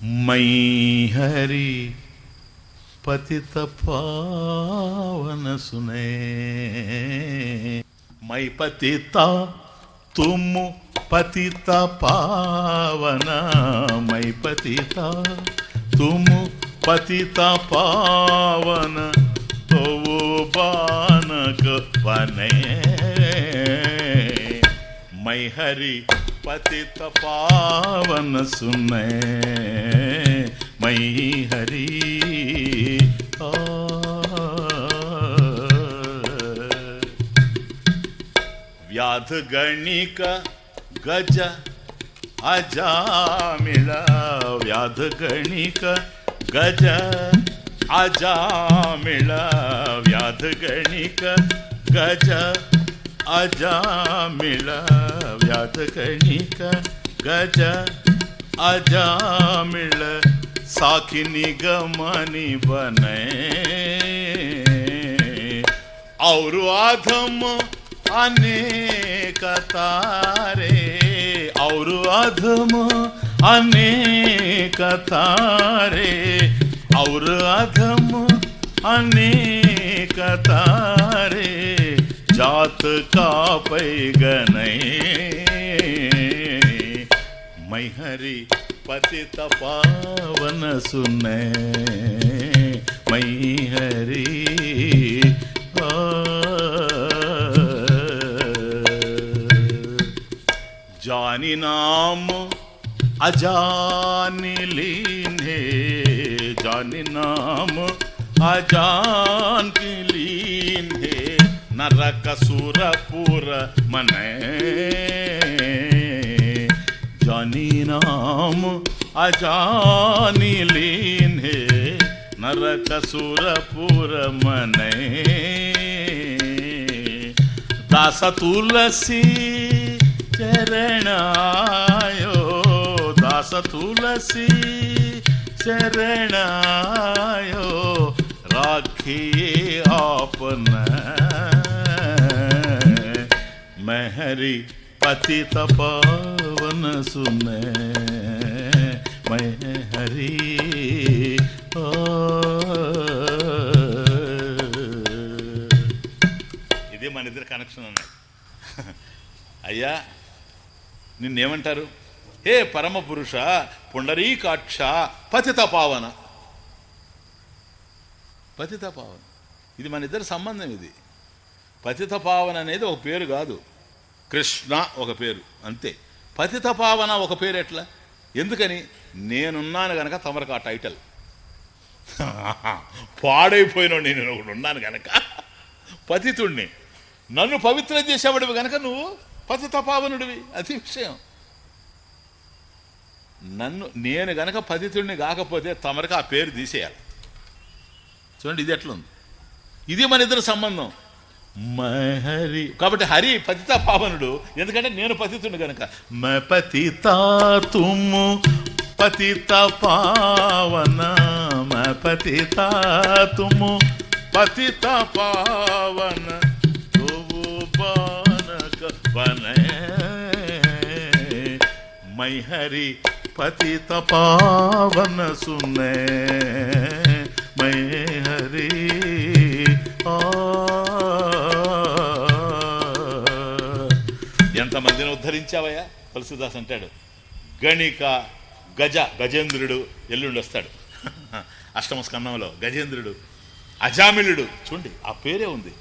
मई हरि पतित पावन सुने। मई पतिता तुम पतिता पावन, मई पतिता तुम पतिता पावन, तो वो बानक बने। मई हरि पतित पावन सुने, मई हरि व्याध गणिक गज अजामिल, व्याध गणिक गज अजामिल, व्याध गणिक गज अजामिल, व्याध गणिक गज अजामिल, साखिनी गमनी बने। और अधम अनेक तारे, और अधम अनेक तारे, और अधम अनेक तारे, जात का पैगने। मैं हरि पतित पावन सुने, मैं हरि जानी नाम अजानी लीने, जानी नाम अजान की लीने, नरक सुरपुर मने। जानी नाम अजानी लीने, नरक सुरपुर मने। दास तुलसी चरण आयो, दास तुलसी चरण आयो, राखिए आपने। मैं हरि पतित पावन सुने, मैं हरि ఇదే మన ఇద్దరు కనెక్షన్ అన్నాడు. అయ్యా నిన్నేమంటారు? హే పరమ పురుష పుండరీకాక్ష పతిత పావన, పతిత పావన. ఇది మన ఇద్దరి సంబంధం. ఇది పతిత పావన అనేది ఒక పేరు కాదు, కృష్ణ ఒక పేరు అంతే. పతిత పావన ఒక పేరు ఎట్లా? ఎందుకని? నేనున్నాను గనక తమరకు ఆ టైటిల్. పాడైపోయిన నేను ఒకడు ఉన్నాను గనక పతితుడిని, నన్ను పవిత్రం చేసేవాడివి గనక నువ్వు పతిత పావనుడివి. అది విషయం. నేను గనక పతితుడిని కాకపోతే తమరికి ఆ పేరు తీసేయాలి. చూడండి ఇది ఎట్లుంది. ఇది మన ఇద్దరు సంబంధం. హరి కాబట్టి హరి పతిత పావనుడు, ఎందుకంటే నేను పతితుడిని కనుక. మ పతిత తుము పతిత పావన, మ పతిత తుము పతిత పావన, తువు బానక బనే. మై హరి పతిత పావన సునే, మై హరి ఎంతమందిని ఉద్ధరించావయ్యా? తులసిదాస్ అంటాడు, గణిక గజ గజేంద్రుడు ఎల్లుండి వస్తాడు అష్టమ స్కందంలో. గజేంద్రుడు, అజామిలుడు, చూడండి ఆ పేరే ఉంది.